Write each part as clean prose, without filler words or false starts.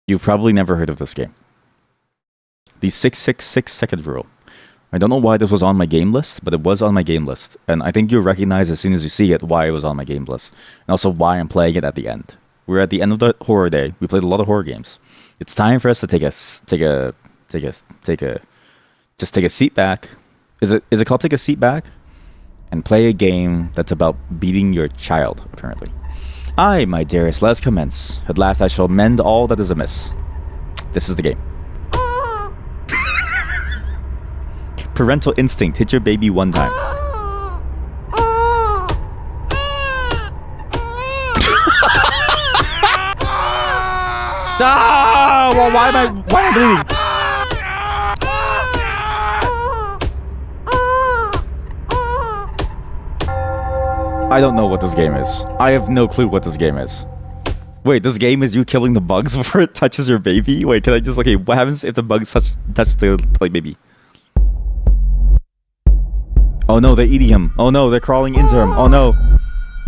You've probably never heard of this game. The 666 rule. I don't know why this was on my game list, but it was on my game list. And I think you'll recognize as soon as you see it why it was on my game list. And also why I'm playing it at the end. We're at the end of the horror day. We played a lot of horror games. It's time for us to take a seat back. Is it called take a seat back? And play a game that's about beating your child, apparently. Aye, my dearest, let us commence. At last I shall mend all that is amiss. This is the game. Parental instinct. Hit your baby one time. Ah! Well, why am I bleeding? I don't know what this game is. I have no clue what this game is. Wait, this game is you killing the bugs before it touches your baby? Wait, can I just... Okay, what happens if the bugs touch the baby? Oh no, they're eating him. Oh no, they're crawling into him. Oh no.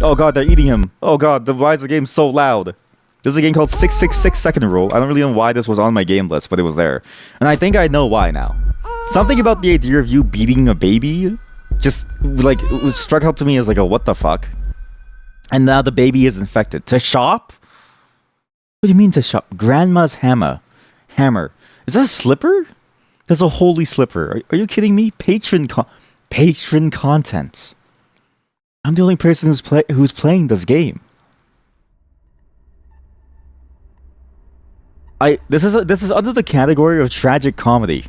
Oh god, they're eating him. Oh god, why is the game so loud? This is a game called 666 Second Rule. I don't really know why this was on my game list, but it was there. And I think I know why now. Something about the idea of you beating a baby just, like, it struck out to me as like a what the fuck. And now the baby is infected. To shop? What do you mean to shop? Grandma's hammer. Is that a slipper? That's a holy slipper. Are you kidding me? Patron content. I'm the only person who's playing this game. This is under the category of tragic comedy.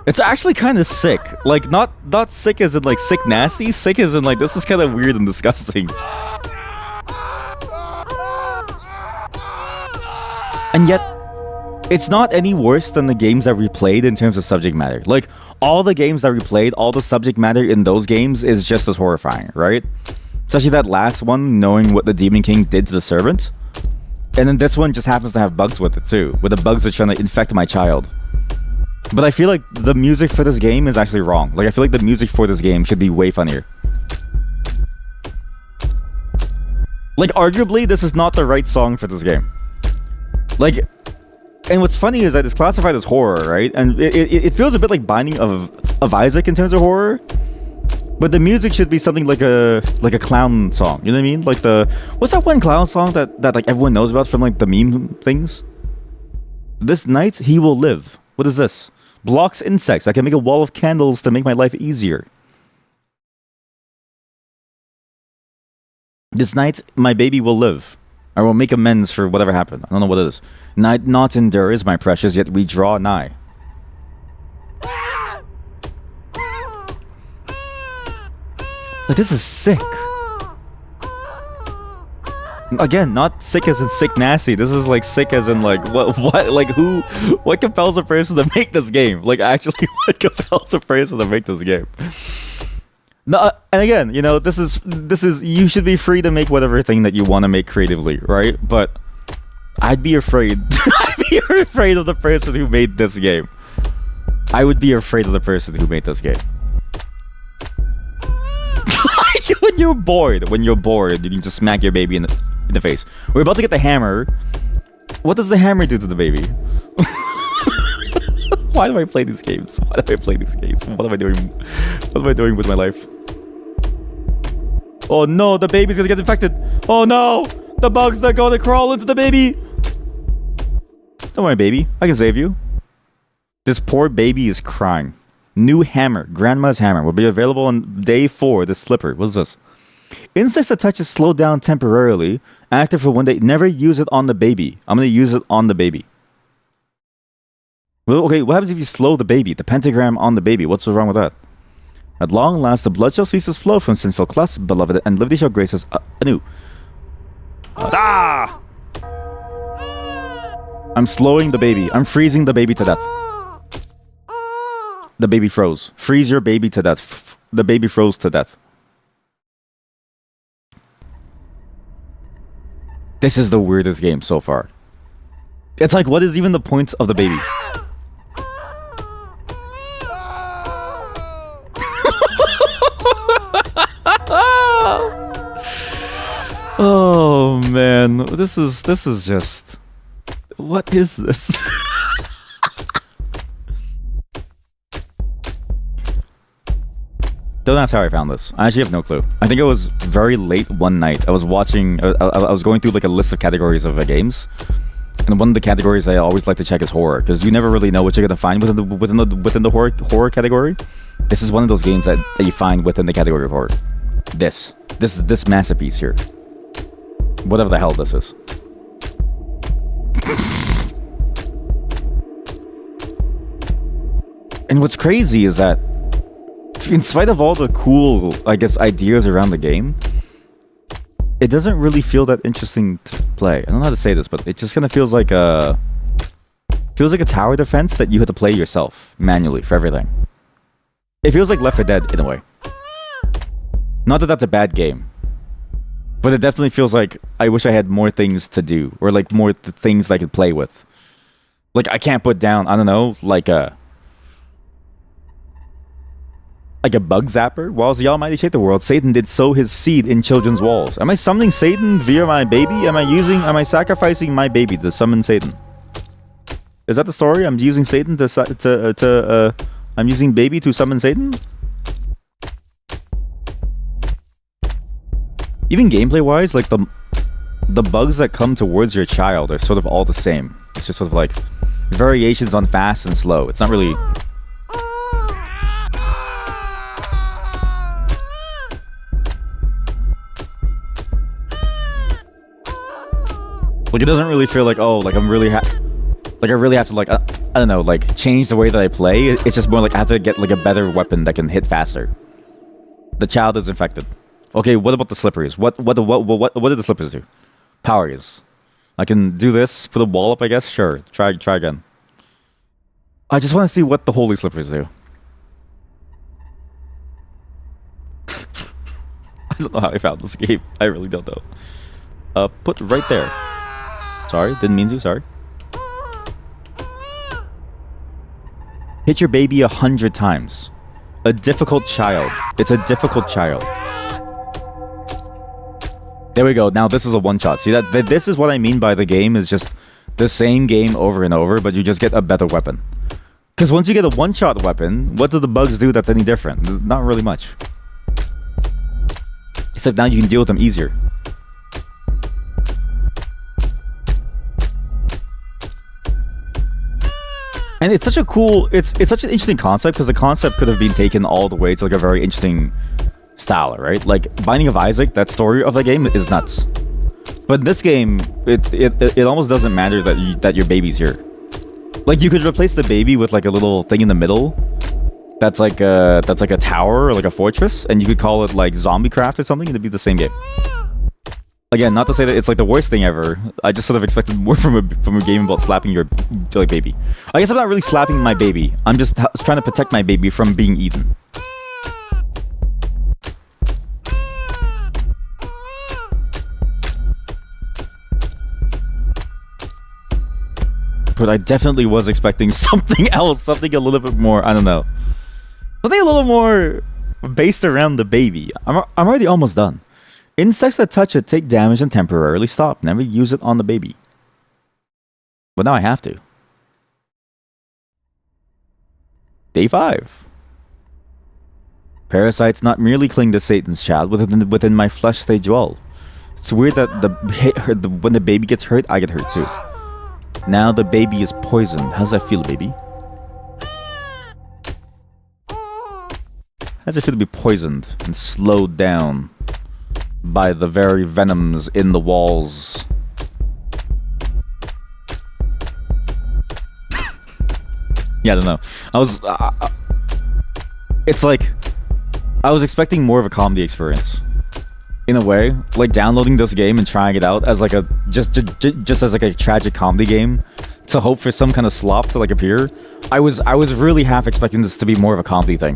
It's actually kind of sick. Like not sick as in like sick nasty, sick as in like this is kind of weird and disgusting. And yet it's not any worse than the games that we played in terms of subject matter. Like, all the games that we played, all the subject matter in those games is just as horrifying, right? Especially that last one, knowing what the Demon King did to the servant. And then this one just happens to have bugs with it too, where the bugs are trying to infect my child. But I feel like the music for this game is actually wrong. Like, I feel like the music for this game should be way funnier. Like, arguably, this is not the right song for this game. Like... And what's funny is that it's classified as horror, right? And it feels a bit like Binding of Isaac in terms of horror. But the music should be something like a clown song. You know what I mean? Like what's that one clown song that like everyone knows about from like the meme things? This night he will live. What is this? Blocks insects. I can make a wall of candles to make my life easier. This night my baby will live. I will make amends for whatever happened. I don't know what it is. Night not endures, my precious, yet we draw nigh. Like, this is sick. Again, not sick as in sick nasty. This is like sick as in like what compels a person to make this game? Like, actually, what compels a person to make this game? No, and again, you know, this is you should be free to make whatever thing that you want to make creatively, right? But I'd be afraid. I'd be afraid of the person who made this game. I would be afraid of the person who made this game. When you're bored, you need to smack your baby in the face. We're about to get the hammer. What does the hammer do to the baby? Why do I play these games? What am I doing? What am I doing with my life? Oh no, the baby's gonna get infected. Oh no, the bugs that go to crawl into the baby. Don't worry, baby. I can save you. This poor baby is crying. New hammer. Grandma's hammer will be available on day 4. The slipper. What's this? Insects that touch is slowed down temporarily. Active for one day. Never use it on the baby. I'm gonna use it on the baby. Well, okay, what happens if you slow the baby? The pentagram on the baby. What's so wrong with that? At long last, the blood shall cease its flow from sinful clusts, beloved, and liberty shall grace us anew. Ah! I'm slowing the baby. I'm freezing the baby to death. The baby froze. Freeze your baby to death. The baby froze to death. This is the weirdest game so far. It's like, what is even the point of the baby? Oh man, this is just... What is this? Don't ask how I found this. I actually have no clue. I think it was very late one night. I was watching... I was going through like a list of categories of games. And one of the categories I always like to check is horror, because you never really know what you're gonna find within the horror category. This is one of those games that you find within the category of horror. This masterpiece here. Whatever the hell this is. And what's crazy is that, in spite of all the cool, I guess, ideas around the game, it doesn't really feel that interesting to play. I don't know how to say this, but it just kind of feels like a tower defense that you have to play yourself manually for everything. It feels like Left 4 Dead in a way. Not that that's a bad game, but it definitely feels like I wish I had more things to do, or like more things I could play with. Like I can't put down, I don't know, like a bug zapper. Whilst the Almighty shaped the world, Satan did sow his seed in children's walls. Am I summoning Satan via my baby? Am I sacrificing my baby to summon Satan? Is that the story? I'm using Satan I'm using baby to summon Satan? Even gameplay-wise, like the bugs that come towards your child are sort of all the same. It's just sort of like variations on fast and slow. It's not really... Like, it doesn't really feel like, oh, like I'm really like I really have to, like, I don't know, like, change the way that I play. It's just more like I have to get, like, a better weapon that can hit faster. The child is infected. Okay, what about the slippers? What did the slippers do? Powers. I can do this, put a wall up, I guess? Sure, try again. I just want to see what the holy slippers do. I don't know how I found this game. I really don't know. Put right there. Sorry, didn't mean to, sorry. Hit your baby 100 times. A difficult child. It's a difficult child. There we go. Now this is a one-shot. See that? This is what I mean by the game is just the same game over and over, but you just get a better weapon. Because once you get a one-shot weapon, what do the bugs do that's any different? Not really much. Except now you can deal with them easier. And it's such a cool, it's such an interesting concept, because the concept could have been taken all the way to like a very interesting style, right? Like Binding of Isaac, that story of the game is nuts. But in this game, it almost doesn't matter that your baby's here. Like you could replace the baby with like a little thing in the middle that's like a tower or like a fortress, and you could call it like Zombiecraft or something, and it'd be the same game. Again, not to say that it's like the worst thing ever. I just sort of expected more from a game about slapping your like baby. I guess I'm not really slapping my baby. I'm just trying to protect my baby from being eaten. But I definitely was expecting something else, something a little bit more, I don't know. Something a little more based around the baby. I'm already almost done. Insects that touch it take damage and temporarily stop. Never use it on the baby. But now I have to. Day 5. Parasites not merely cling to Satan's child, within my flesh they dwell. It's weird that when the baby gets hurt, I get hurt too. Now the baby is poisoned. How's that feel, baby? How's it feel to be poisoned and slowed down by the very venoms in the walls? Yeah, I don't know. It's like I was expecting more of a comedy experience. In a way, like downloading this game and trying it out as like a just as like a tragic comedy game to hope for some kind of slop to like appear. I was really half expecting this to be more of a comedy thing,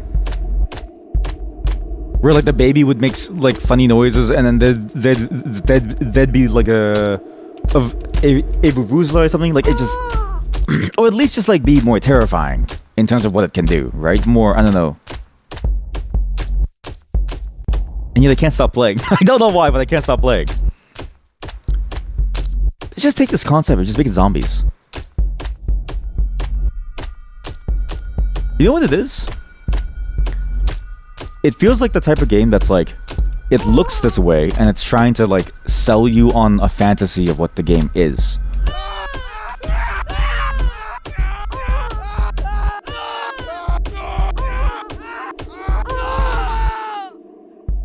where like the baby would make like funny noises, and then there'd be like a vuvuzela or something. Like it just, or at least just like be more terrifying in terms of what it can do, right? More, I don't know. And yet I can't stop playing. I don't know why, but I can't stop playing. just take this concept and just make it zombies. You know what it is? It feels like the type of game that's like, it looks this way and it's trying to like sell you on a fantasy of what the game is.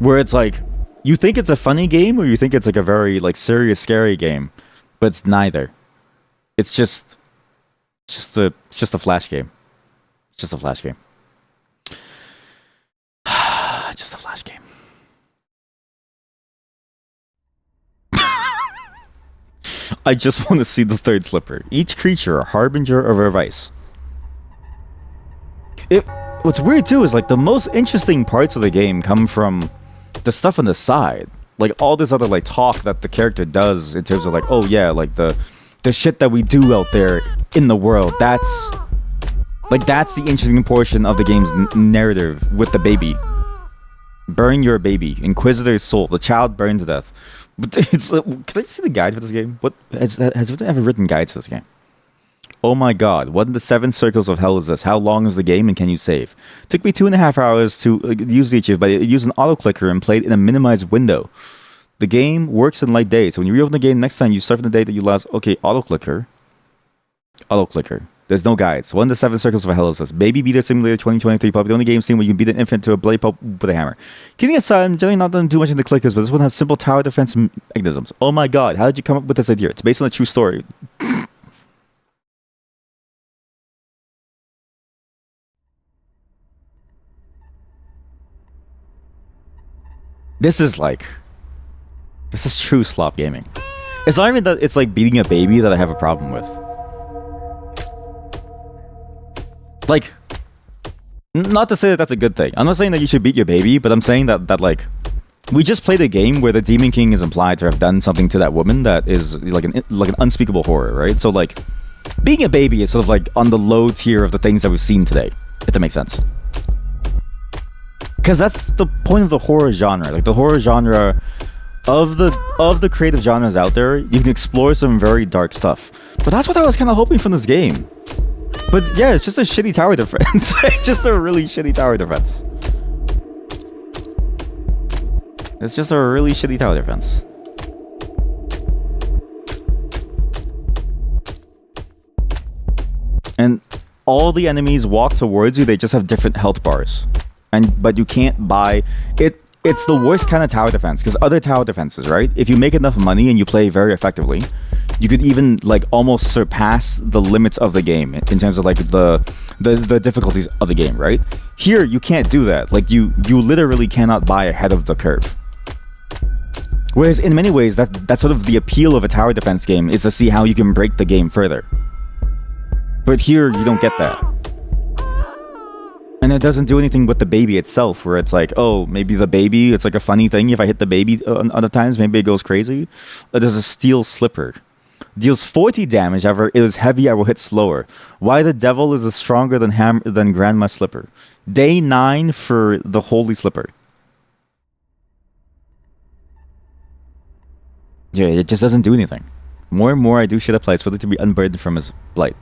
Where it's like, you think it's a funny game or you think it's like a very like serious, scary game, but it's neither. It's just a flash game. It's just a flash game. Just a flash game. I just want to see the third slipper. Each creature a harbinger of a vice. What's weird too is like the most interesting parts of the game come from the stuff on the side. Like all this other like talk that the character does in terms of like, oh yeah, like the shit that we do out there in the world. That's the interesting portion of the game's narrative with the baby. Burn your baby, Inquisitor's soul, the child burned to death. But it's can I see the guide for this game? What has it ever written guides for this game? Oh my god, what in the 7 circles of hell is this? How long is the game and can you save? Took me 2.5 hours to use the achievement, but it used an auto clicker and played in a minimized window. The game works in light days. So when you reopen the game next time, you start from the day that you last. Okay, auto clicker. Auto clicker. There's no guides. What in the 7 circles of hell is this? Baby Beater Simulator 2023, probably the only game scene where you can beat an infant to a blade pulp with a hammer. Kidding aside, I'm generally not done too much in the clickers, but this one has simple tower defense mechanisms. Oh my god, how did you come up with this idea? It's based on a true story. This is true slop gaming. It's not even that it's like beating a baby that I have a problem with. Like, not to say that that's a good thing. I'm not saying that you should beat your baby, but I'm saying that like, we just played a game where the Demon King is implied to have done something to that woman that is like an unspeakable horror, right? So like, being a baby is sort of like on the low tier of the things that we've seen today, if that makes sense. Because that's the point of the horror genre. Like the horror genre of the creative genres out there, you can explore some very dark stuff. But that's what I was kind of hoping from this game. But yeah, it's just a shitty tower defense. It's just a really shitty tower defense. It's just a really shitty tower defense. And all the enemies walk towards you, they just have different health bars. But you can't buy it. It's the worst kind of tower defense, because other tower defenses, right? If you make enough money and you play very effectively, you could even like almost surpass the limits of the game in terms of like the difficulties of the game, right? Here you can't do that. Like you literally cannot buy ahead of the curve. Whereas in many ways that's sort of the appeal of a tower defense game, is to see how you can break the game further. But here you don't get that. And it doesn't do anything with the baby itself, where it's like, oh, maybe the baby, it's like a funny thing. If I hit the baby other times, maybe it goes crazy. There's a steel slipper. Deals 40 damage, however, it is heavy, I will hit slower. Why the devil is stronger than Grandma Slipper? Day 9 for the Holy Slipper. Yeah, it just doesn't do anything. More and more I do shit up lights for it to be unburdened from his blight.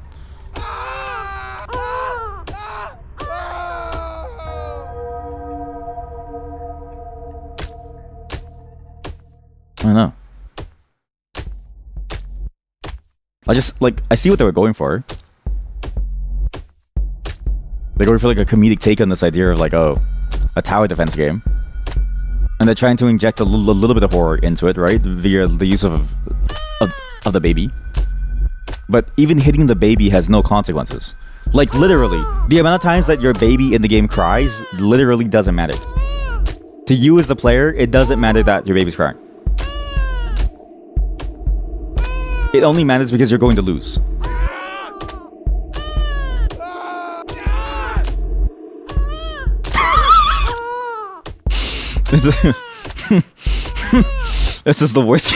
I know. I see what they were going for. They're going for like a comedic take on this idea of like, oh, a tower defense game. And they're trying to inject a little bit of horror into it, right? Via the use of the baby. But even hitting the baby has no consequences. Like literally, the amount of times that your baby in the game cries literally doesn't matter. To you as the player, it doesn't matter that your baby's crying. It only matters because you're going to lose. This is the worst.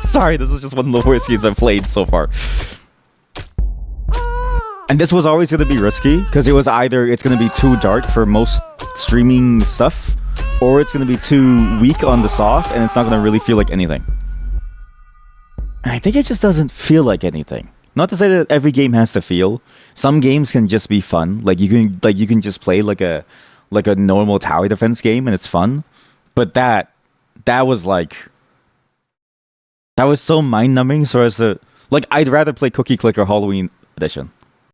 Sorry, this is just one of the worst games I've played so far. And this was always going to be risky, because it was either it's going to be too dark for most streaming stuff, or it's going to be too weak on the sauce, and it's not going to really feel like anything. And I think it just doesn't feel like anything. Not to say that every game has to feel. Some games can just be fun. You can just play like a normal tower defense game and it's fun. But that was like that was so mind numbing. So as to like, I'd rather play Cookie Clicker Halloween Edition.